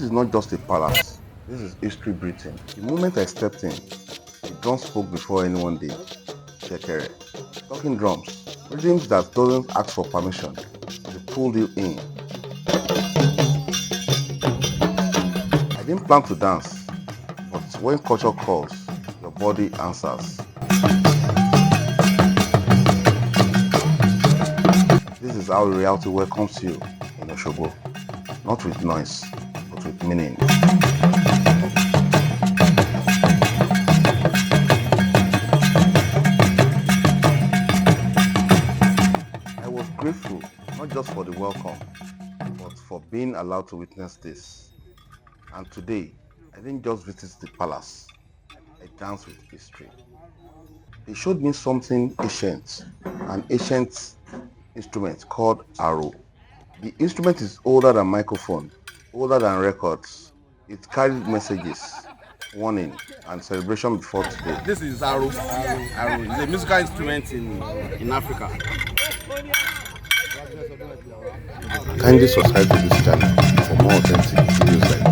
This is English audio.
is not just a palace, this is history breathing. The moment I stepped in, the drum spoke before anyone did. Shekere. Talking drums, rhythms that doesn't ask for permission, they pull you in. I didn't plan to dance, but when culture calls, your body answers. This is how reality welcomes you in Osogbo, not with noise, but with meaning. I was grateful, not just for the welcome, but for being allowed to witness this. And today, I didn't just visit the palace, I danced with history. They showed me something ancient, an ancient instrument called arrow. The instrument is older than microphone, older than records. It carried messages, warning, and celebration before today. This is arrow. Arrow is a musical instrument in Africa. Kindly subscribe to this channel for more authentic videos like